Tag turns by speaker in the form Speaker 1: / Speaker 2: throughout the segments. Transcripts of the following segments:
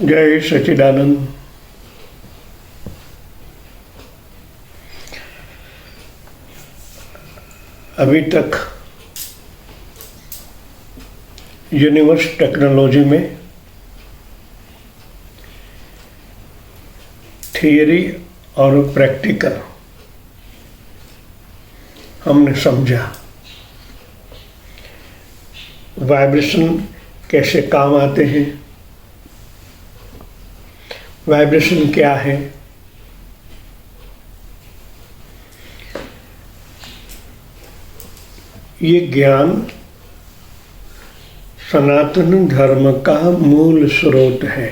Speaker 1: जय सच्चिदानंद। अभी तक यूनिवर्स टेक्नोलॉजी में थियरी और प्रैक्टिकल हमने समझा। वाइब्रेशन कैसे काम आते हैं, वाइब्रेशन क्या है, ये ज्ञान सनातन धर्म का मूल स्रोत है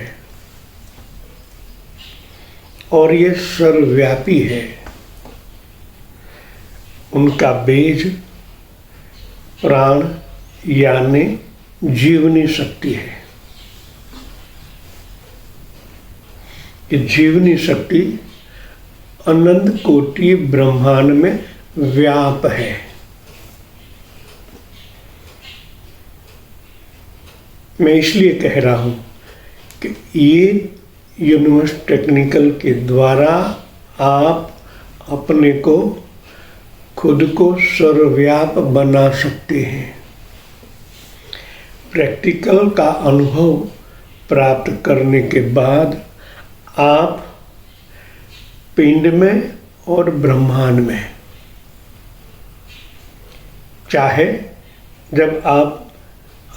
Speaker 1: और ये सर्वव्यापी है। उनका बीज प्राण यानी जीवनी शक्ति है। ये जीवनी शक्ति अनंत कोटि ब्रह्मांड में व्याप है। मैं इसलिए कह रहा हूं कि ये यूनिवर्स टेक्निकल के द्वारा आप अपने को खुद को सर्वव्याप बना सकते हैं। प्रैक्टिकल का अनुभव प्राप्त करने के बाद आप पिंड में और ब्रह्मांड में, चाहे जब आप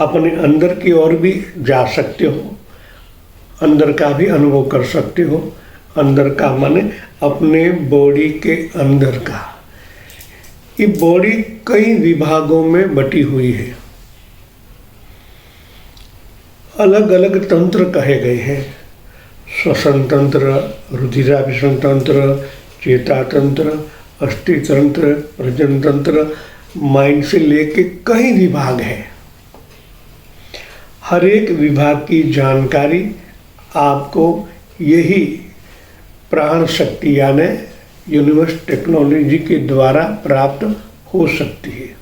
Speaker 1: अपने अंदर की ओर भी जा सकते हो, अंदर का भी अनुभव कर सकते हो। अंदर का माने अपने बॉडी के अंदर का। ये बॉडी कई विभागों में बटी हुई है। अलग अलग तंत्र कहे गए हैं। श्वसन तंत्र, रुधिराभिसरण तंत्र, चेता तंत्र, अस्थि तंत्र, प्रजनन तंत्र, माइंड से लेके कई विभाग हैं। हर एक विभाग की जानकारी आपको यही प्राण शक्ति यानी यूनिवर्स टेक्नोलॉजी के द्वारा प्राप्त हो सकती है।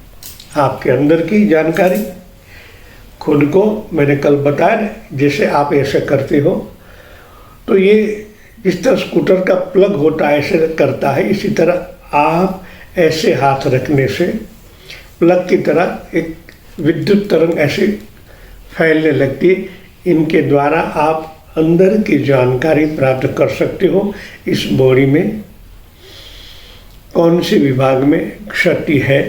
Speaker 1: आपके अंदर की जानकारी खुद को, मैंने कल बताया, जैसे आप ऐसे करते हो तो ये जिस तरह स्कूटर का प्लग होता है ऐसे करता है, इसी तरह आप ऐसे हाथ रखने से प्लग की तरह एक विद्युत तरंग ऐसे फैलने लगती है। इनके द्वारा आप अंदर की जानकारी प्राप्त कर सकते हो। इस बॉडी में कौन से विभाग में क्षति है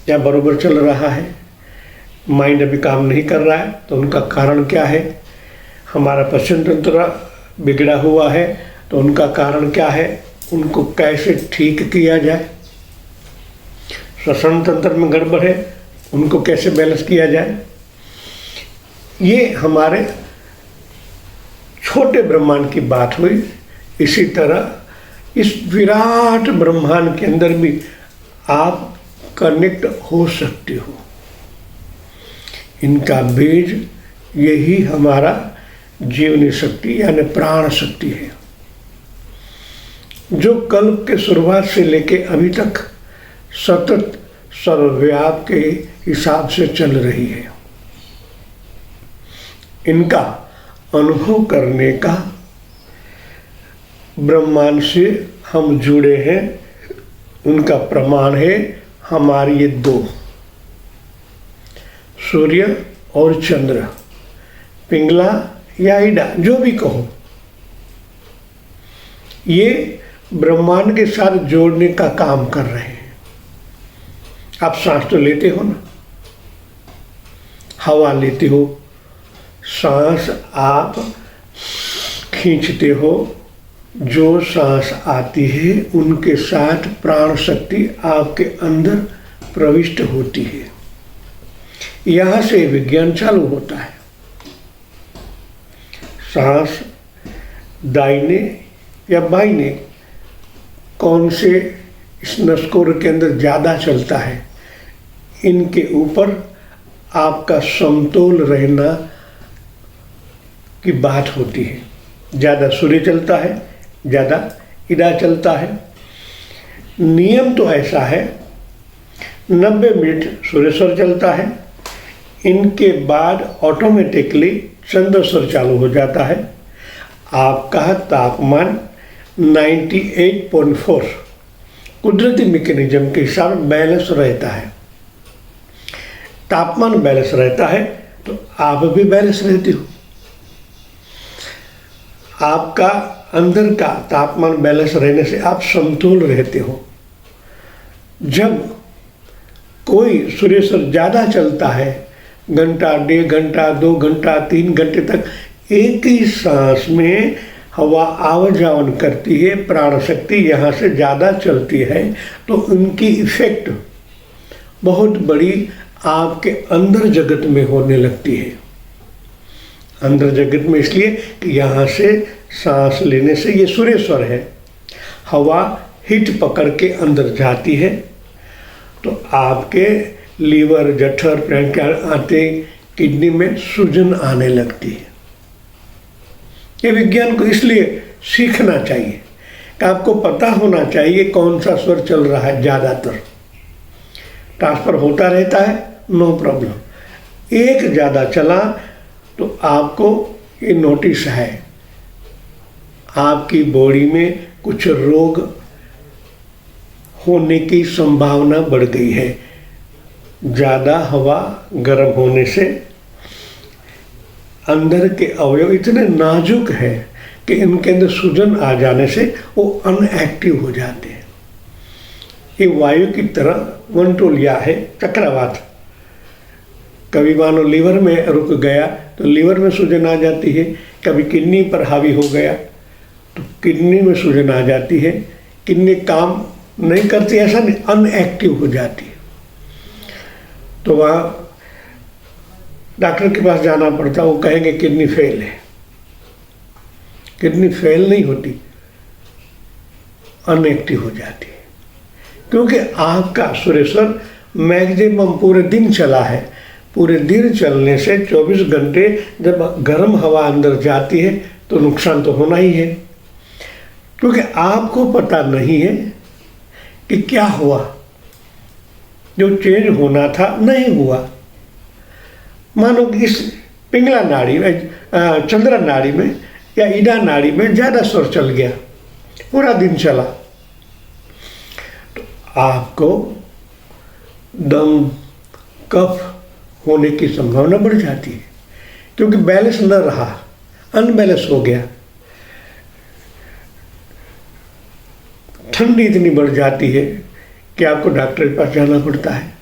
Speaker 1: या बरोबर चल रहा है, माइंड अभी काम नहीं कर रहा है तो उनका कारण क्या है, हमारा पचन तंत्र बिगड़ा हुआ है तो उनका कारण क्या है, उनको कैसे ठीक किया जाए, श्वसन तंत्र में गड़बड़ है उनको कैसे बैलेंस किया जाए। ये हमारे छोटे ब्रह्मांड की बात हुई। इसी तरह इस विराट ब्रह्मांड के अंदर भी आप कनेक्ट हो सकते हो। इनका बीज यही हमारा जीवनी शक्ति यानी प्राण शक्ति है, जो कल्प के शुरुआत से लेके अभी तक सतत सर्वव्याप के हिसाब से चल रही है। इनका अनुभव करने का ब्रह्मांड से हम जुड़े हैं, उनका प्रमाण है हमारे ये दो, सूर्य और चंद्र, पिंगला या ईडा जो भी कहो, ये ब्रह्मांड के साथ जोड़ने का काम कर रहे हैं। आप सांस तो लेते हो ना, हवा लेते हो, सांस आप खींचते हो, जो सांस आती है उनके साथ प्राण शक्ति आपके अंदर प्रविष्ट होती है। यहाँ से विज्ञान चालू होता है। सांस दाहिने या बाइने कौन से इस नसकोर के अंदर ज़्यादा चलता है, इनके ऊपर आपका समतोल रहना की बात होती है। ज़्यादा सूर्य चलता है, ज़्यादा ईडा चलता है। नियम तो ऐसा है 90 मिनट सूर्य स्वर चलता है, इनके बाद ऑटोमेटिकली चंद्रस्वर चालू हो जाता है। आपका तापमान 98.4 कुदरती मैकेनिज्म के हिसाब बैलेंस रहता है। तापमान बैलेंस रहता है तो आप भी बैलेंस रहती हो। आपका अंदर का तापमान बैलेंस रहने से आप समतोल रहते हो। जब कोई सूर्यस्वर ज़्यादा चलता है, घंटा, 1.5 घंटा, 2 घंटा, 3 घंटे तक एक ही सांस में हवा आवाजावन करती है, प्राण शक्ति यहाँ से ज़्यादा चलती है, तो उनकी इफेक्ट बहुत बड़ी आपके अंदर जगत में होने लगती है। अंदर जगत में इसलिए कि यहाँ से सांस लेने से, ये सूर्यस्वर है, हवा हीट पकड़ के अंदर जाती है, तो आपके लीवर, जठर, पैंक्रियास, आंतें, किडनी में सूजन आने लगती है। ये विज्ञान को इसलिए सीखना चाहिए कि आपको पता होना चाहिए कौन सा स्वर चल रहा है। ज़्यादातर ट्रांसफर होता रहता है, नो प्रॉब्लम। एक ज़्यादा चला तो आपको ये नोटिस है, आपकी बॉडी में कुछ रोग होने की संभावना बढ़ गई है। ज़्यादा हवा गर्म होने से अंदर के अवयव इतने नाजुक है कि इनके अंदर सूजन आ जाने से वो अनएक्टिव हो जाते हैं। ये वायु की तरह वनटोलिया है, चक्रवात। कभी मानो लीवर में रुक गया तो लीवर में सूजन आ जाती है, कभी किडनी पर हावी हो गया तो किडनी में सूजन आ जाती है, किडनी काम नहीं करती, ऐसा नहीं, अनएक्टिव हो जाती है। तो वहाँ डॉक्टर के पास जाना पड़ता, वो कहेंगे किडनी फेल है। किडनी फेल नहीं होती, अनएक्टिव हो जाती है, क्योंकि आपका सूर्यस्वर मैक्सिमम पूरे दिन चला है। पूरे दिन चलने से 24 घंटे जब गर्म हवा अंदर जाती है तो नुकसान तो होना ही है, क्योंकि आपको पता नहीं है कि क्या हुआ। जो चेंज होना था नहीं हुआ। मानो कि इस पिंगला नाड़ी में, चंद्र नाड़ी में या ईडा नाड़ी में ज़्यादा स्वर चल गया, पूरा दिन चला, तो आपको दम, कफ होने की संभावना बढ़ जाती है, क्योंकि बैलेंस न रहा, अनबैलेंस हो गया। ठंडी इतनी बढ़ जाती है कि आपको डॉक्टर के पास जाना पड़ता है।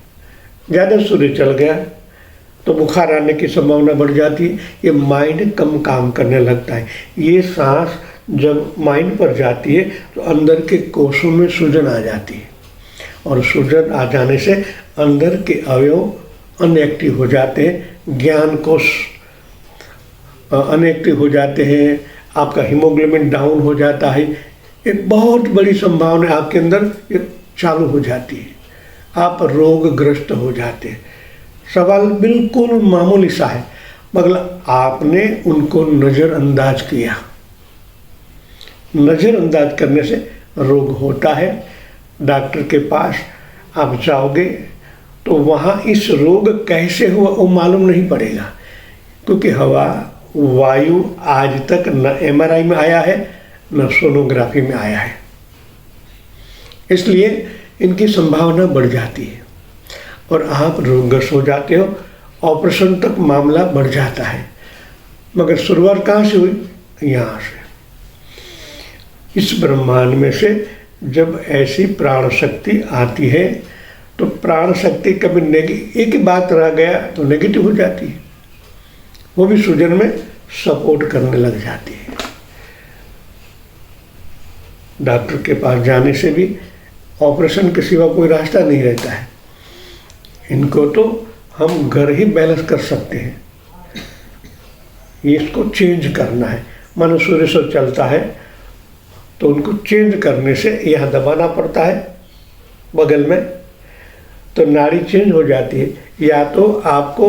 Speaker 1: ज़्यादा सूर्य चल गया तो बुखार आने की संभावना बढ़ जाती है। ये माइंड कम काम करने लगता है। ये सांस जब माइंड पर जाती है तो अंदर के कोषों में सूजन आ जाती है, और सूजन आ जाने से अंदर के अवयव अनएक्टिव हो जाते हैं। ज्ञान कोष अनएक्टिव हो जाते हैं, आपका हीमोग्लोबिन डाउन हो जाता है। एक बहुत बड़ी संभावना आपके अंदर ये चालू हो जाती है, आप रोगग्रस्त हो जाते हैं। सवाल बिल्कुल मामूली सा है, मगर आपने उनको नज़रअंदाज किया। नज़रअंदाज करने से रोग होता है। डॉक्टर के पास आप जाओगे तो वहाँ इस रोग कैसे हुआ वो मालूम नहीं पड़ेगा, क्योंकि हवा, वायु आज तक न MRI में आया है न सोनोग्राफी में आया है। इसलिए इनकी संभावना बढ़ जाती है और आप रोगग्रस्त हो जाते हो। ऑपरेशन तक मामला बढ़ जाता है। मगर शुरुआत कहाँ से हुई? यहाँ से। इस ब्रह्मांड में से जब ऐसी प्राण शक्ति आती है तो प्राण शक्ति कभी एक ही बात रह गया तो नेगेटिव हो जाती है, वो भी सूजन में सपोर्ट करने लग जाती है। डॉक्टर के पास जाने से भी ऑपरेशन के सिवा कोई रास्ता नहीं रहता है। इनको तो हम घर ही बैलेंस कर सकते हैं। ये इसको चेंज करना है। मानो सूर्यस्वर चलता है तो उनको चेंज करने से यहाँ दबाना पड़ता है बगल में, तो नाड़ी चेंज हो जाती है। या तो आपको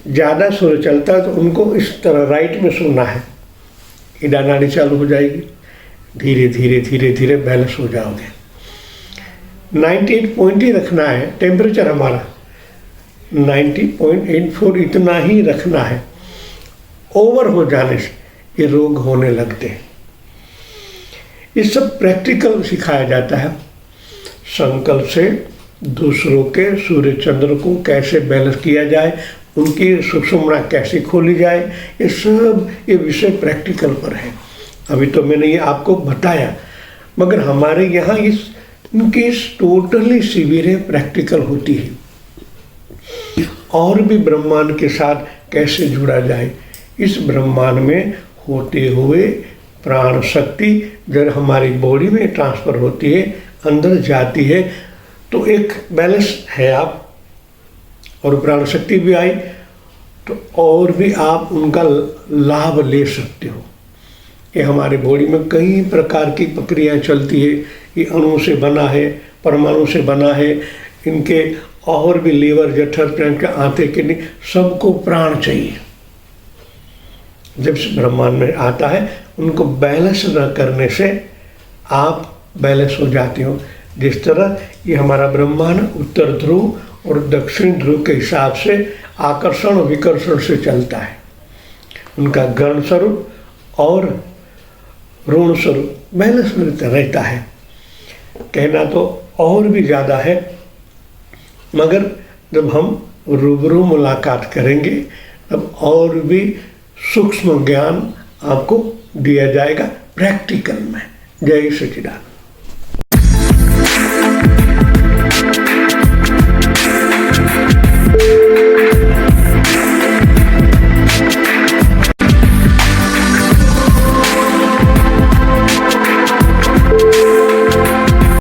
Speaker 1: ज़्यादा सूर्य चलता है तो उनको इस तरह राइट में सुनना है, ईडा नाड़ी चालू हो जाएगी। धीरे धीरे धीरे धीरे बैलेंस हो जाओगे। 98 पॉइंट ही रखना है टेम्परेचर हमारा। 90.84 इतना ही रखना है। ओवर हो जाने से ये रोग होने लगते हैं। ये सब प्रैक्टिकल सिखाया जाता है। संकल्प से दूसरों के सूर्य चंद्र को कैसे बैलेंस किया जाए, उनकी सुषुम्ना कैसे खोली जाए, ये विषय प्रैक्टिकल पर है। अभी तो मैंने ये आपको बताया, मगर हमारे यहाँ इनकी टोटली शिविरें प्रैक्टिकल होती है। और भी ब्रह्मांड के साथ कैसे जुड़ा जाए, इस ब्रह्मांड में होते हुए प्राण शक्ति जब हमारी बॉडी में ट्रांसफर होती है, अंदर जाती है, तो एक बैलेंस है आप, और प्राण शक्ति भी आई तो और भी आप उनका लाभ ले सकते हो। ये हमारे बॉडी में कई प्रकार की प्रक्रियाएं चलती है। ये अणु से बना है, परमाणु से बना है, इनके और भी लीवर जठर प्राण के आते के नहीं, सबको प्राण चाहिए। जब से ब्रह्मांड में आता है, उनको बैलेंस न करने से आप बैलेंस हो जाते हो। जिस तरह ये हमारा ब्रह्मांड उत्तर ध्रुव और दक्षिण ध्रुव के हिसाब से आकर्षण और विकर्षण से चलता है। उनका गण स्वरूप और ऋण स्वरूप बैलेंस में रहता है। कहना तो और भी ज़्यादा है, मगर जब हम रूबरू मुलाकात करेंगे तब और भी सूक्ष्म ज्ञान आपको दिया जाएगा प्रैक्टिकल में। जय सच्चिदानंद।